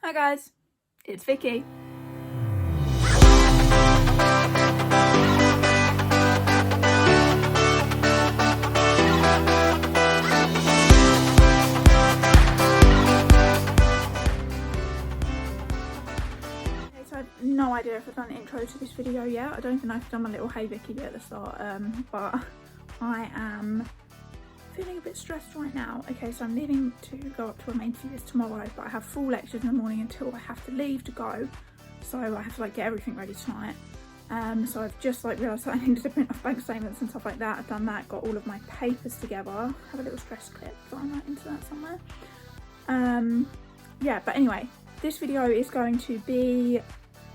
Hi guys, it's Vicky. So I have no idea if I've done an intro to this video yet. I don't even know if I've done my little hey Vicky bit at the start, but I am feeling a bit stressed right now. Okay, so I'm leaving to go up to a main interview tomorrow, but I have full lectures in the morning until I have to leave to go. So I have to like get everything ready tonight. So I've just like realised that I needed to print off bank statements and stuff like that. I've done that, got all of my papers together. I have a little stress clip, so I'm right into that somewhere. Yeah, but anyway, this video is going to be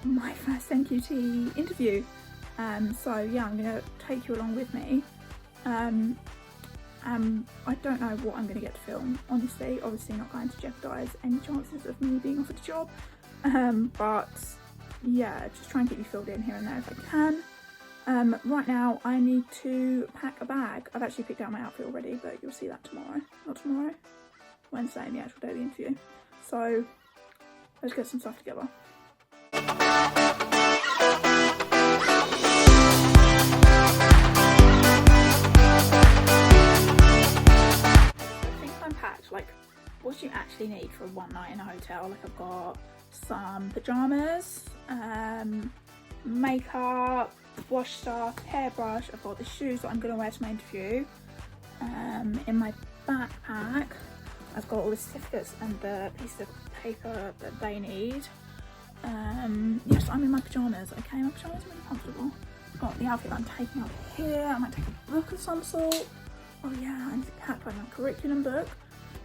my first NQT interview. So yeah, I'm gonna take you along with me. I don't know what I'm going to get to film, honestly. Obviously not going to jeopardise any chances of me being offered a job, but yeah, just try and keep you filled in here and there if I can. Right now I need to pack a bag. I've actually picked out my outfit already, but you'll see that tomorrow. Not tomorrow, Wednesday, the actual day of the interview. So let's get some stuff together. Like what you actually need for one night in a hotel. Like I've got some pyjamas, makeup, wash stuff, hairbrush. I've got the shoes that I'm going to wear to my interview. In my backpack I've got all the certificates and the piece of paper that they need. Yes, I'm in my pyjamas. Okay, my pyjamas are really comfortable. I've got the outfit that I'm taking up here. I might take a book of some sort. Oh yeah, I need to pack like my curriculum book.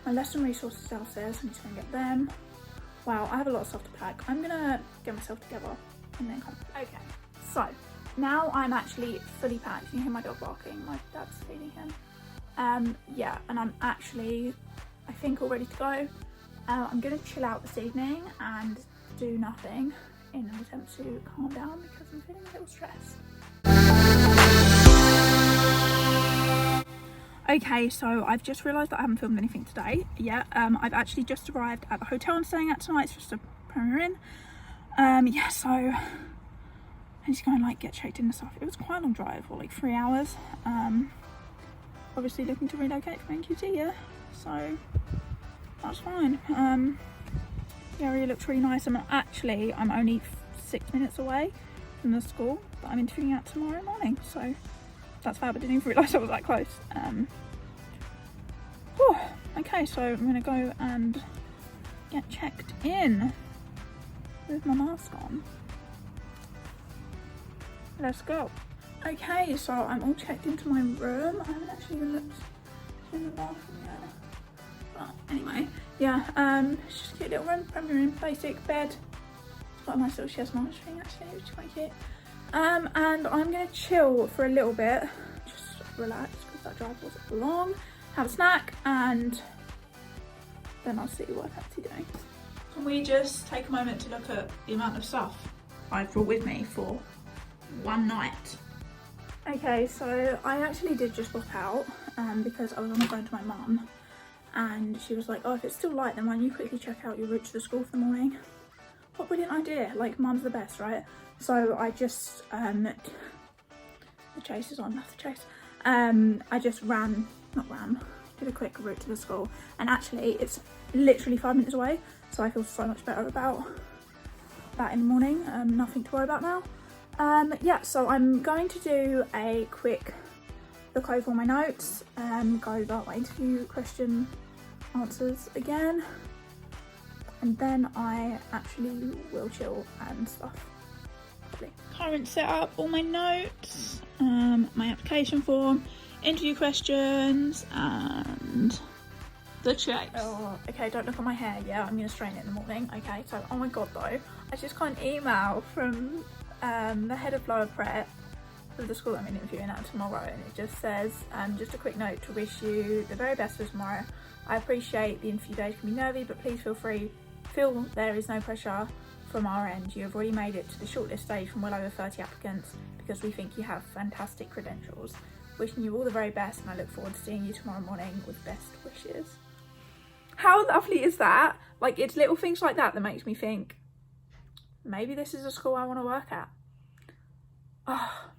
My lesson resources downstairs, I need to go and get them. Wow, I have a lot of stuff to pack. I'm gonna get myself together and then come. Okay, so now I'm actually fully packed. You can hear my dog barking, my dad's feeding him. Yeah, and I'm actually, I think, all ready to go. I'm gonna chill out this evening and do nothing in an attempt to calm down because I'm feeling a little stressed. Okay, so I've just realised that I haven't filmed anything today yet. I've actually just arrived at the hotel I'm staying at tonight. It's just a Premier Inn. Yeah, so I need to go and like get checked in and stuff. It was quite a long drive, for like 3 hours. Obviously looking to relocate from NQT, yeah, so that's fine. Yeah, it really looks really nice. I'm only 6 minutes away from the school that I'm interviewing at tomorrow morning, so that's fab. I didn't even realise I was that close. Okay, so I'm gonna go and get checked in with my mask on. Let's go. Okay, so I'm all checked into my room. I haven't actually even looked in the bathroom yet. But anyway, yeah, it's just a cute little room, Premier Inn, basic bed. It's got a nice little chaise lounge thing actually, which is quite cute. And I'm gonna chill for a little bit, just relax because that drive was long, have a snack, and then I'll see what I'm actually doing. Can we just take a moment to look at the amount of stuff I've brought with me for one night? Okay, so I actually did just pop out because I was on the phone to my mum and she was like, oh, if it's still light then why don't you quickly check out your route to the school for the morning. What a brilliant idea, like mum's the best, right? So I just, the chase is on, that's the chase. I just did a quick route to the school, and actually it's literally 5 minutes away, so I feel so much better about that in the morning. Nothing to worry about now. Yeah, so I'm going to do a quick look over all my notes, go over my interview question answers again, and then I actually will chill and stuff. Current setup, all my notes, my application form, interview questions, and the chase. Oh, okay, don't look at my hair yet. I'm gonna straighten it in the morning. Okay, so oh my god though, I just got an email from the head of lower prep of the school that I'm interviewing at tomorrow, and it just says, just a quick note to wish you the very best for tomorrow. I appreciate the interview days can be nervy, but please feel there is no pressure from our end. You have already made it to the shortlist stage from well over 30 applicants because we think you have fantastic credentials. Wishing you all the very best, and I look forward to seeing you tomorrow morning with best wishes. How lovely is that? Like, it's little things like that that makes me think, maybe this is a school I want to work at. Oh,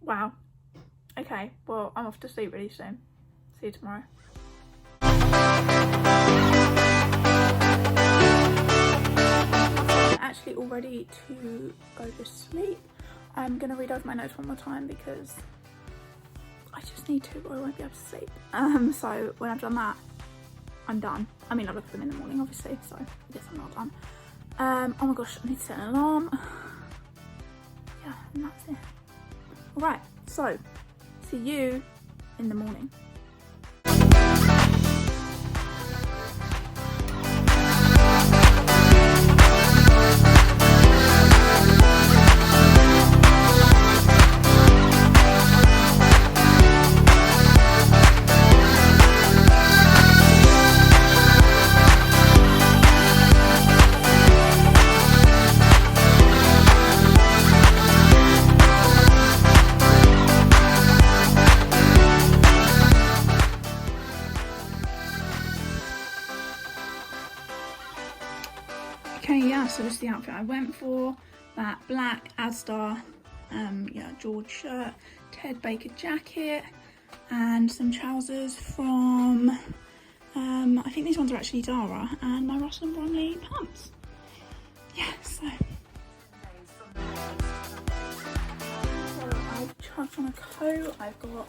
wow. Okay, well, I'm off to sleep really soon. See you tomorrow. I'm actually all ready to go to sleep. I'm going to read over my notes one more time because I just need to, or I won't be able to sleep. So when I've done that, I'm done. I mean, I look at them in the morning, obviously, so I guess I'm not done. Oh my gosh, I need to set an alarm. Yeah, and that's it. Alright, so see you in the morning. Okay, yeah, so this is the outfit I went for. That black Asda, George shirt, Ted Baker jacket, and some trousers from, I think these ones are actually Zara, and my Russell and Bromley pants. Yeah, so I've chucked on a coat, I've got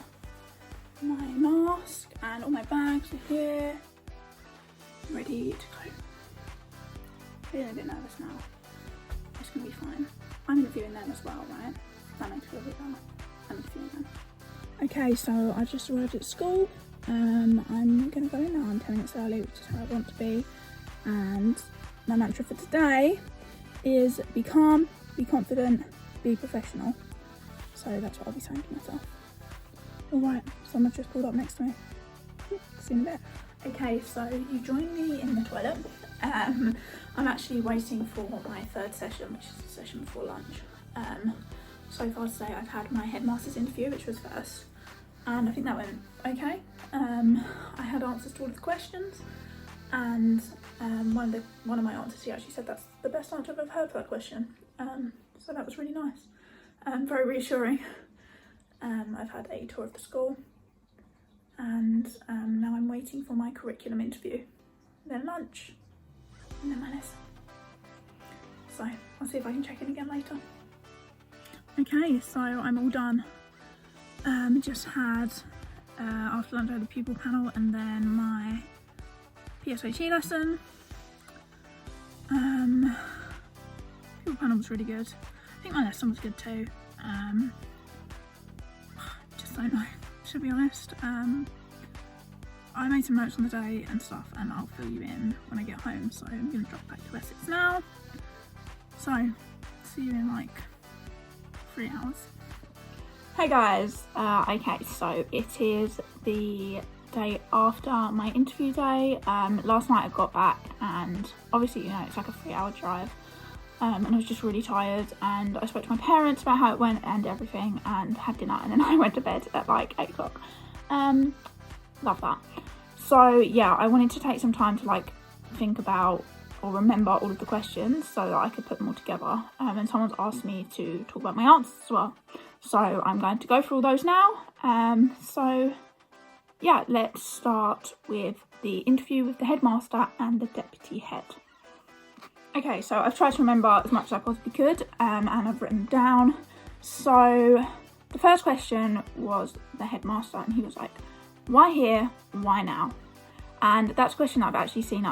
my mask, and all my bags are here, ready to go. Feeling a bit nervous now. It's gonna be fine. I'm interviewing them as well, right? That makes me feel a bit better. I'm interviewing them. Okay, so I just arrived at school. I'm gonna go in now. I'm 10 minutes early, which is how I want to be. And my mantra for today is be calm, be confident, be professional. So that's what I'll be saying to myself. Alright, someone's just pulled up next to me. See you in a bit. Okay, so you joined me in the toilet. I'm actually waiting for my third session, which is the session before lunch. So far today I've had my Headmaster's interview, which was first, and I think that went okay. I had answers to all of the questions, and one of my answers, he actually said that's the best answer I've ever heard for that question. So that was really nice, very reassuring. I've had a tour of the school, and now I'm waiting for my curriculum interview, then lunch, and then my lesson. So I'll see if I can check in again later. Okay, so I'm all done. Just had after lunch I had the pupil panel and then my PSHE lesson. Pupil panel was really good. I think my lesson was good too. Just don't know, to be honest. I made some notes on the day and stuff, and I'll fill you in when I get home. So I'm gonna drop back to Essex now. So see you in like 3 hours. Hey guys, okay, so it is the day after my interview day. Last night I got back, and obviously, you know, it's like a 3-hour drive, and I was just really tired, and I spoke to my parents about how it went and everything, and had dinner, and then I went to bed at like 8 o'clock. Love that. So yeah, I wanted to take some time to like think about or remember all of the questions so that I could put them all together, and someone's asked me to talk about my answers as well, so I'm going to go through all those now. So yeah, let's start with the interview with the headmaster and the deputy head. Okay, so I've tried to remember as much as I possibly could, and I've written them down. So the first question was the headmaster, and he was like, why here, why now? And that's a question that I've actually seen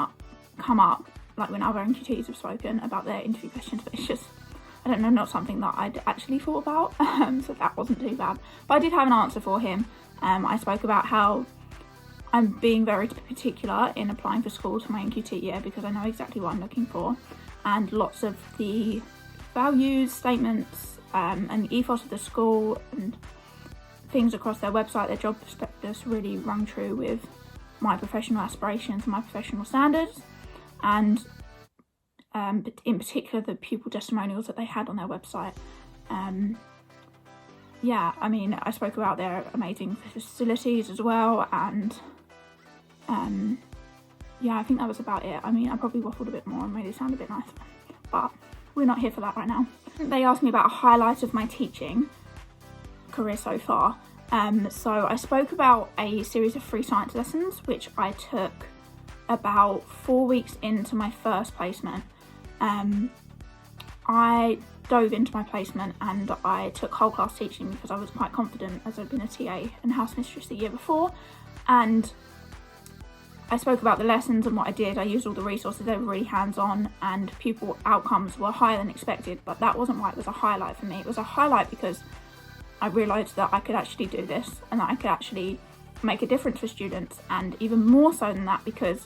come up like when other NQTs have spoken about their interview questions, but it's just, I don't know, not something that I'd actually thought about, so that wasn't too bad. But I did have an answer for him. I spoke about how I'm being very particular in applying for schools for my NQT year because I know exactly what I'm looking for, and lots of the values, statements, and the ethos of the school and things across their website, their job prospectus really rung true with my professional aspirations and my professional standards. And in particular the pupil testimonials that they had on their website. Yeah, I mean, I spoke about their amazing facilities as well, and yeah, I think that was about it. I mean, I probably waffled a bit more and made it sound a bit nicer, but we're not here for that right now. They asked me about a highlight of my teaching career so far. So I spoke about a series of free science lessons, which I took about 4 weeks into my first placement. I dove into my placement and I took whole class teaching because I was quite confident, as I'd been a TA and house mistress the year before. And I spoke about the lessons and what I did. I used all the resources. They were really hands-on and pupil outcomes were higher than expected, but that wasn't why it was a highlight for me. It was a highlight because I realised that I could actually do this and that I could actually make a difference for students, and even more so than that because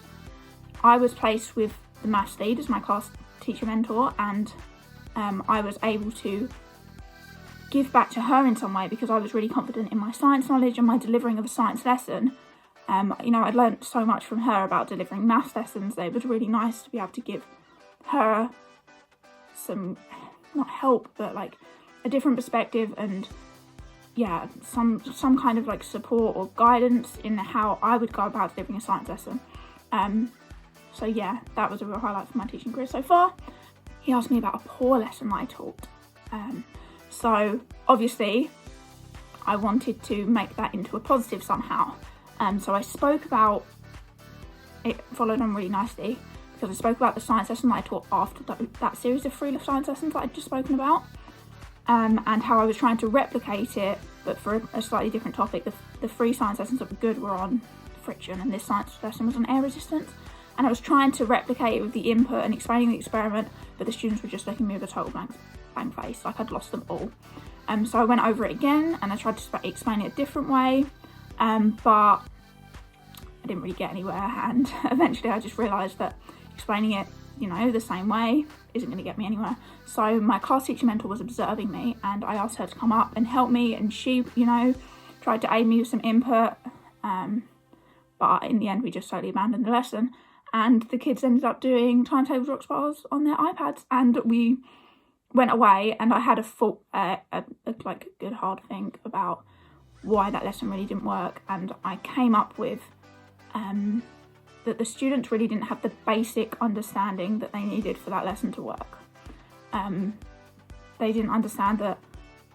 I was placed with the maths lead as my class teacher mentor, and I was able to give back to her in some way because I was really confident in my science knowledge and my delivering of a science lesson. You know, I'd learnt so much from her about delivering maths lessons. It was really nice to be able to give her some, not help, but like a different perspective and yeah, some kind of like support or guidance in how I would go about delivering a science lesson. So yeah, that was a real highlight for my teaching career so far. He asked me about a poor lesson that I taught. So obviously I wanted to make that into a positive somehow. So I spoke about, it followed on really nicely because I spoke about the science lesson that I taught after that series of free science lessons that I'd just spoken about. And how I was trying to replicate it, but for a slightly different topic. The free science lessons that were good were on friction and this science lesson was on air resistance. And I was trying to replicate it with the input and explaining the experiment, but the students were just looking at me with a total blank face, like I'd lost them all. So I went over it again and I tried to explain it a different way, but I didn't really get anywhere, and eventually I just realised that explaining it, you know, the same way isn't going to get me anywhere. So my class teacher mentor was observing me and I asked her to come up and help me, and she, you know, tried to aid me with some input, but in the end we just totally abandoned the lesson. And the kids ended up doing timetable rock bars on their iPads, and we went away and I had a good hard think about why that lesson really didn't work, and I came up with that the students really didn't have the basic understanding that they needed for that lesson to work. They didn't understand that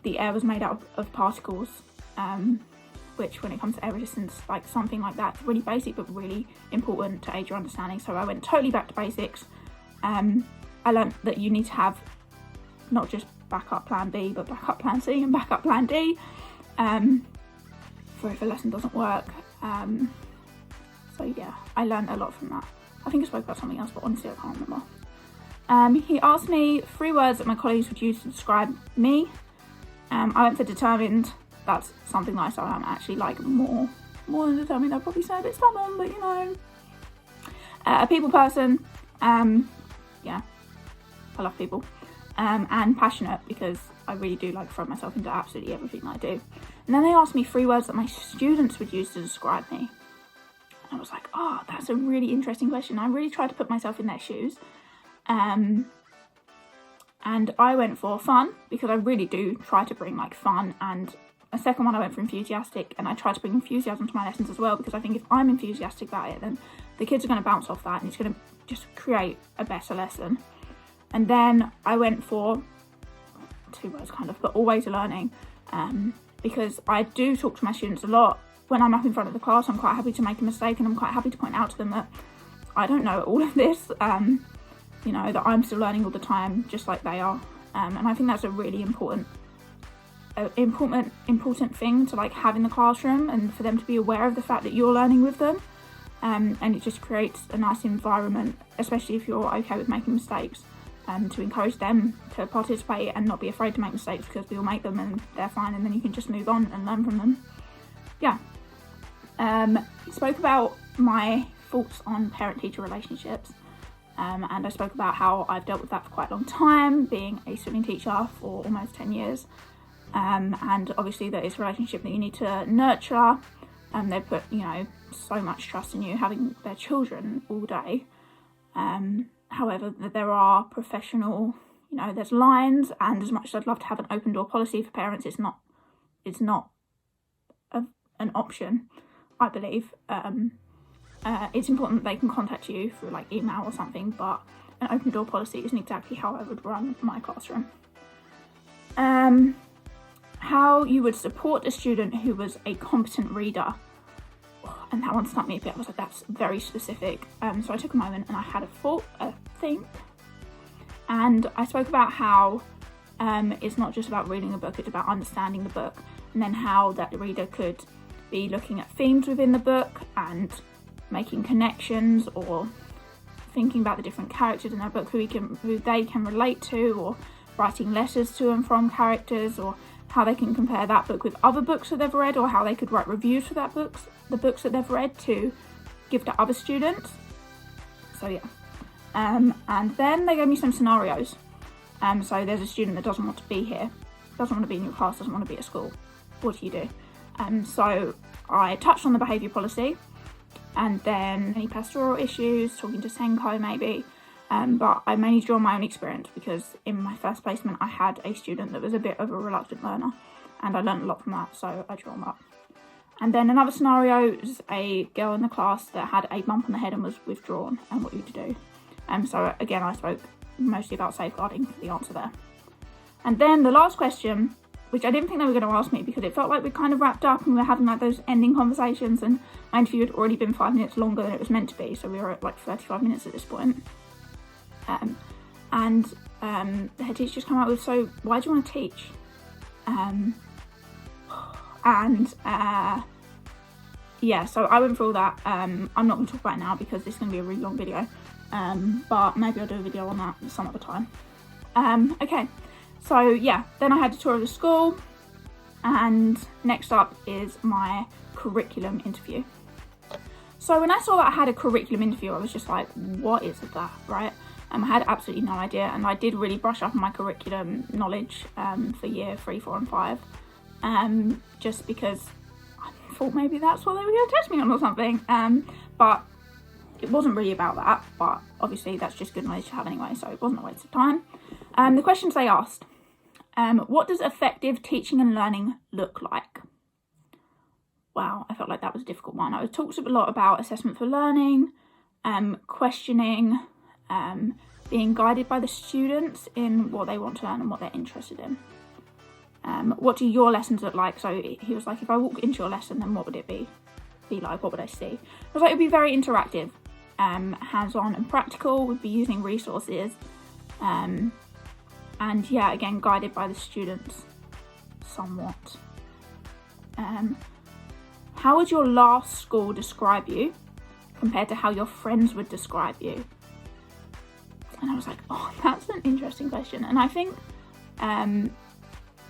the air was made up of particles, which when it comes to air resistance, like something like that, it's really basic but really important to aid your understanding. So I went totally back to basics. I learned that you need to have not just backup plan B, but backup plan C and backup plan D for if a lesson doesn't work. So yeah, I learned a lot from that. I think I spoke about something else, but honestly I can't remember. He asked me 3 words that my colleagues would use to describe me. I went for determined. That's something that I said I'm actually like more than determined. I'll probably say a bit stubborn, but you know. A people person, yeah, I love people. And passionate, because I really do like throw myself into absolutely everything that I do. And then they asked me 3 words that my students would use to describe me. And I was like, oh, that's a really interesting question. I really tried to put myself in their shoes. And I went for fun, because I really do try to bring like fun, and a second one I went for enthusiastic, and I try to bring enthusiasm to my lessons as well, because I think if I'm enthusiastic about it, then the kids are going to bounce off that and it's going to just create a better lesson. And then I went for 2 words kind of, but always learning, because I do talk to my students a lot. When I'm up in front of the class, I'm quite happy to make a mistake, and I'm quite happy to point out to them that I don't know all of this, you know, that I'm still learning all the time, just like they are. And I think that's a really important thing to like have in the classroom, and for them to be aware of the fact that you're learning with them. And it just creates a nice environment, especially if you're okay with making mistakes, to encourage them to participate and not be afraid to make mistakes, because we all make them and they're fine, and then you can just move on and learn from them. Yeah. He spoke about my thoughts on parent-teacher relationships, and I spoke about how I've dealt with that for quite a long time, being a swimming teacher for almost 10 years, and obviously that it's a relationship that you need to nurture. They put, you know, so much trust in you, having their children all day. However, there are professional, you know, there's lines, and as much as I'd love to have an open door policy for parents, it's not an option, I believe. it's important that they can contact you through like email or something, but an open door policy isn't exactly how I would run my classroom. How you would support a student who was a competent reader. And that one stumped me a bit. I was like, that's very specific. So I took a moment and I had a think. And I spoke about how it's not just about reading a book, it's about understanding the book. And then how that the reader could be looking at themes within the book and making connections, or thinking about the different characters in that book who they can relate to, or writing letters to and from characters, or how they can compare that book with other books that they've read, or how they could write reviews for the books that they've read to give to other students. So yeah. And then they gave me some scenarios. So there's a student that doesn't want to be here, doesn't want to be in your class, doesn't want to be at school. What do you do? So I touched on the behaviour policy, and then any pastoral issues, talking to Senko maybe. But I mainly draw on my own experience, because in my first placement I had a student that was a bit of a reluctant learner, and I learned a lot from that, so I draw on that. And then another scenario is a girl in the class that had a bump on the head and was withdrawn, and what you to do. So again, I spoke mostly about safeguarding for the answer there. And then the last question, which I didn't think they were going to ask me, because it felt like we kind of wrapped up and we were having like those ending conversations, and my interview had already been 5 minutes longer than it was meant to be, so we were at like 35 minutes at this point. The head teacher just came out with, so why do you want to teach? Yeah, so I went through all that. I'm not going to talk about it now because this is going to be a really long video, but maybe I'll do a video on that some other time. Okay, so yeah, then I had a tour of the school, and next up is my curriculum interview. So when I saw that I had a curriculum interview, I was just like, what is that, right? I had absolutely no idea, and I did really brush up on my curriculum knowledge for year 3, 4 and 5, just because I thought maybe that's what they were going to test me on or something, but it wasn't really about that, but obviously that's just good knowledge to have anyway, so it wasn't a waste of time. The questions they asked, what does effective teaching and learning look like? Wow, I felt like that was a difficult one. I talked a lot about assessment for learning, questioning, being guided by the students in what they want to learn and what they're interested in. What do your lessons look like? So he was like, if I walk into your lesson, then what would it be like? What would I see? I was like, it would be very interactive, hands-on and practical. We'd be using resources, and yeah, again, guided by the students somewhat. How would your last school describe you compared to how your friends would describe you? And I was like, oh, that's an interesting question. And I think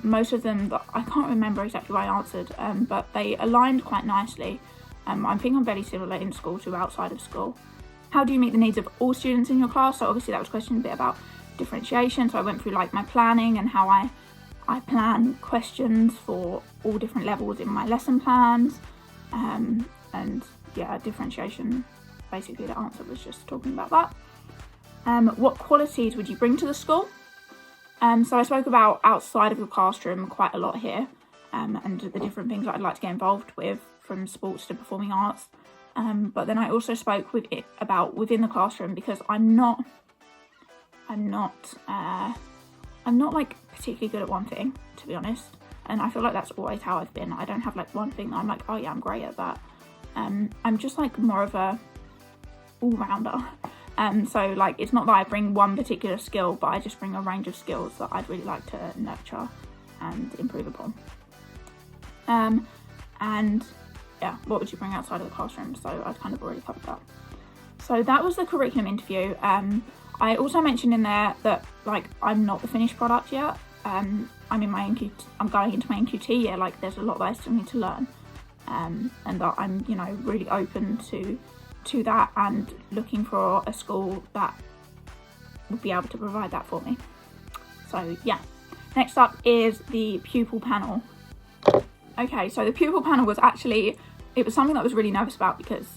most of them, I can't remember exactly what I answered, but they aligned quite nicely. I think I'm very similar in school to outside of school. How do you meet the needs of all students in your class? So obviously that was a question a bit about differentiation. So I went through like my planning and how I plan questions for all different levels in my lesson plans. And yeah, differentiation, basically the answer was just talking about that. What qualities would you bring to the school? So I spoke about outside of the classroom quite a lot here, and the different things that I'd like to get involved with, from sports to performing arts. But then I also spoke about within the classroom, because I'm not like particularly good at one thing, to be honest. And I feel like that's always how I've been. I don't have like one thing that I'm like, oh yeah, I'm great at that. I'm just like more of a all-rounder. So like, it's not that I bring one particular skill, but I just bring a range of skills that I'd really like to nurture and improve upon. And yeah, what would you bring outside of the classroom? So I've kind of already covered that. So that was the curriculum interview. I also mentioned in there that like, I'm not the finished product yet. I'm going into my NQT year. Like, there's a lot that I still need to learn, and that I'm, you know, really open to that, and looking for a school that would be able to provide that for me. So yeah, next up is the pupil panel. Okay, so the pupil panel was actually, it was something that I was really nervous about, because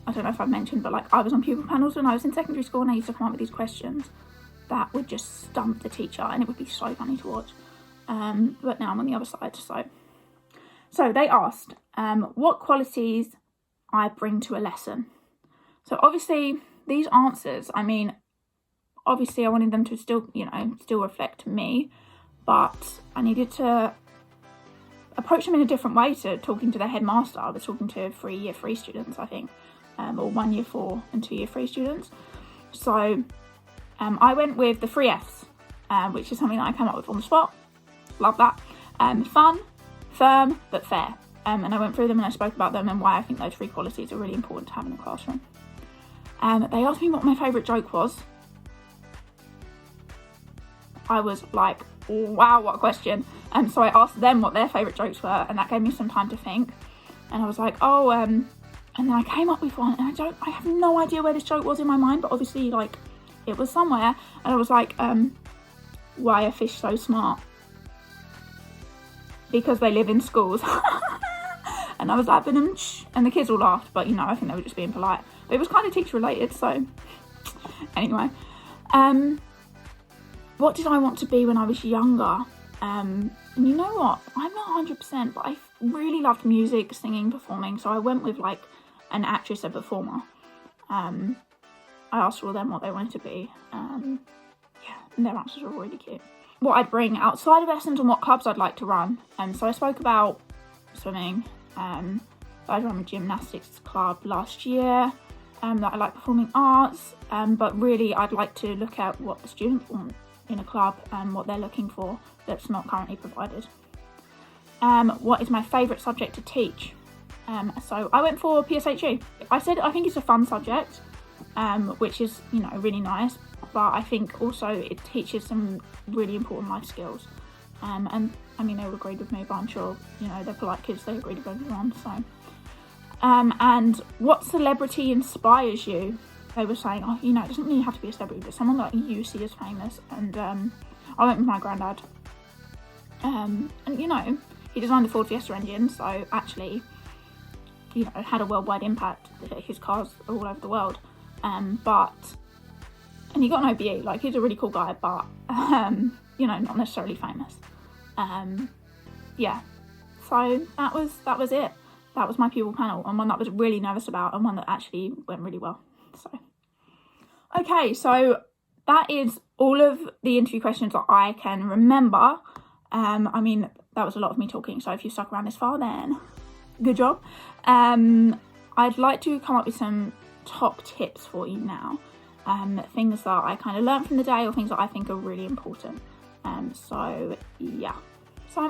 I don't know if I've mentioned, but like, I was on pupil panels when I was in secondary school, and I used to come up with these questions that would just stump the teacher, and it would be so funny to watch. But now I'm on the other side. So they asked what qualities I bring to a lesson. So obviously these answers, I mean, obviously I wanted them to still, you know, still reflect me, but I needed to approach them in a different way to talking to the headmaster. I was talking to 3 year 3 students, I think, or 1 year 4 and 2 year 3 students. So I went with the 3 Fs, which is something that I came up with on the spot. Love that. Fun, firm, but fair. And I went through them and I spoke about them and why I think those 3 qualities are really important to have in a classroom. They asked me what my favourite joke was. I was like, wow, what a question. So I asked them what their favourite jokes were, and that gave me some time to think. And I was like, oh, and then I came up with one, and I have no idea where this joke was in my mind, but obviously, like, it was somewhere. And I was like, why are fish so smart? Because they live in schools. And I was like, and the kids all laughed, but, you know, I think they were just being polite. But it was kind of teacher related, so anyway. What did I want to be when I was younger? And you know what? I'm not 100%, but I really loved music, singing, performing. So I went with like an actress, a performer. I asked all of them what they wanted to be. And their answers were really cute. What I'd bring outside of lessons and what clubs I'd like to run. So I spoke about swimming. I ran a gymnastics club last year. That I like performing arts. But really I'd like to look at what the students want in a club and what they're looking for that's not currently provided. What is my favourite subject to teach? So I went for PSHE. I said I think it's a fun subject, which is, you know, really nice, but I think also it teaches some really important life skills. And I mean, they all agreed with me, but I'm sure, you know, they're polite kids, they agreed with everyone, so. And what celebrity inspires you? They were saying, oh, you know, it doesn't really have to be a celebrity, but someone that you see as famous. And I went with my granddad. And, you know, he designed the Ford Fiesta engine, so actually, you know, had a worldwide impact. His cars are all over the world. And he got an OBE, like, he's a really cool guy, but, you know, not necessarily famous. Yeah, so that was it. That was my pupil panel, and one that I was really nervous about, and one that actually went really well. So, okay, so that is all of the interview questions that I can remember. I mean, that was a lot of me talking, so if you stuck around this far, then good job. I'd like to come up with some top tips for you now. Things that I kind of learned from the day, or things that I think are really important. So yeah. So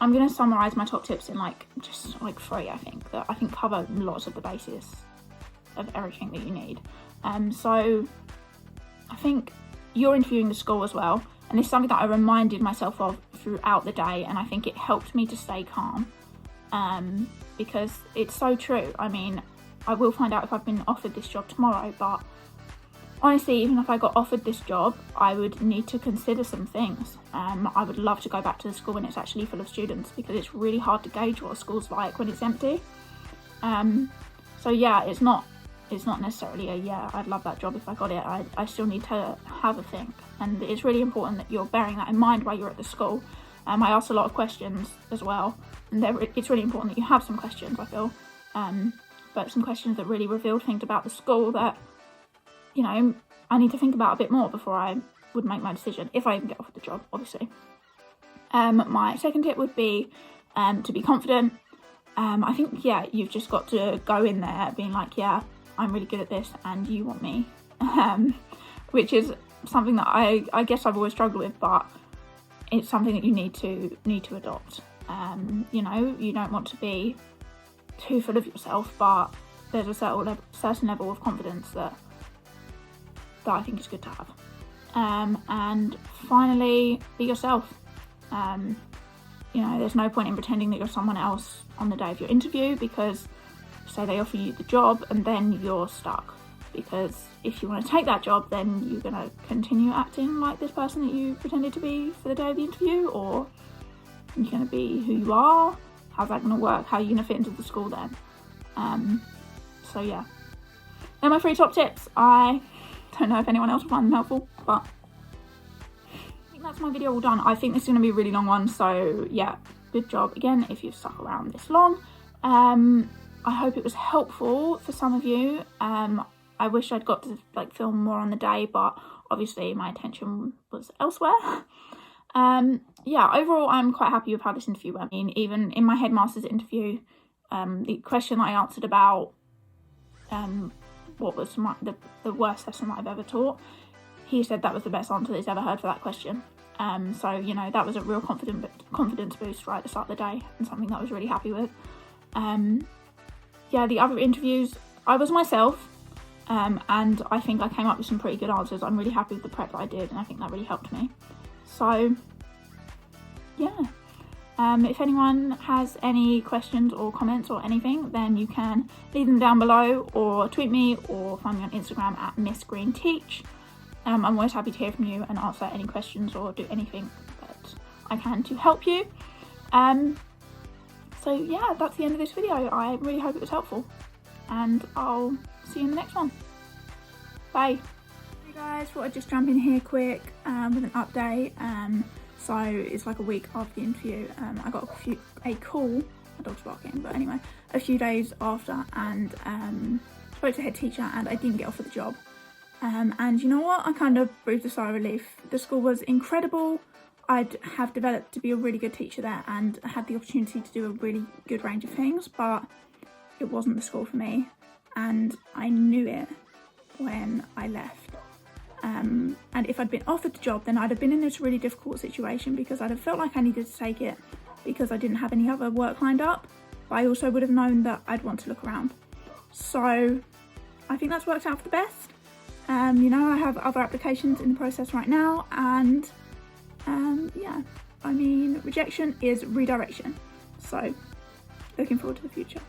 I'm going to summarise my top tips in just 3, I think, that I think cover lots of the basis of everything that you need. So I think you're interviewing the school as well, and it's something that I reminded myself of throughout the day, and I think it helped me to stay calm, because it's so true. I mean, I will find out if I've been offered this job tomorrow, but honestly, even if I got offered this job, I would need to consider some things. I would love to go back to the school when it's actually full of students, because it's really hard to gauge what a school's like when it's empty. So yeah, it's not necessarily I'd love that job if I got it. I still need to have a think, and it's really important that you're bearing that in mind while you're at the school. I asked a lot of questions as well, and it's really important that you have some questions, I feel, but some questions that really revealed things about the school that, you know, I need to think about a bit more before I would make my decision, if I even get offered the job, obviously. My second tip would be to be confident. I think, you've just got to go in there being like, yeah, I'm really good at this and you want me, which is something that I guess I've always struggled with, but it's something that you need to adopt. You know, you don't want to be too full of yourself, but there's a certain level of confidence that I think is good to have. And finally, be yourself. You know, there's no point in pretending that you're someone else on the day of your interview, because say they offer you the job and then you're stuck, because if you want to take that job, then you're going to continue acting like this person that you pretended to be for the day of the interview, or you're going to be who you are. How's that going to work? How are you going to fit into the school then? So yeah, they're my 3 top tips. I don't know if anyone else will find them helpful, but I think that's my video all done. I think this is going to be a really long one, so yeah, good job again if you've stuck around this long. I hope it was helpful for some of you. I wish I'd got to like film more on the day, but obviously my attention was elsewhere. Yeah, overall I'm quite happy with how this interview went. I mean, even in my Headmaster's interview, the question I answered about what was the worst lesson that I've ever taught, he said that was the best answer that he's ever heard for that question. So, you know, that was a real confidence boost right at the start of the day, and something that I was really happy with. Yeah, the other interviews, I was myself, and I think I came up with some pretty good answers. I'm really happy with the prep that I did, and I think that really helped me. So, yeah. If anyone has any questions or comments or anything, then you can leave them down below, or tweet me, or find me on Instagram at MissGreenTeach. I'm always happy to hear from you and answer any questions or do anything that I can to help you. So yeah, that's the end of this video. I really hope it was helpful, and I'll see you in the next one. Bye. Hey guys, thought I'd just jump in here quick with an update. So it's like a week after the interview. I got a call, my dog's barking, but anyway, a few days after, and spoke to the head teacher, and I didn't get offered the job. And you know what? I kind of breathed a sigh of relief. The school was incredible. I'd have developed to be a really good teacher there, and I had the opportunity to do a really good range of things, but it wasn't the school for me, and I knew it when I left. And if I'd been offered the job, then I'd have been in this really difficult situation, because I'd have felt like I needed to take it because I didn't have any other work lined up, but I also would have known that I'd want to look around. So I think that's worked out for the best. You know, I have other applications in the process right now, and yeah, I mean, rejection is redirection. So looking forward to the future.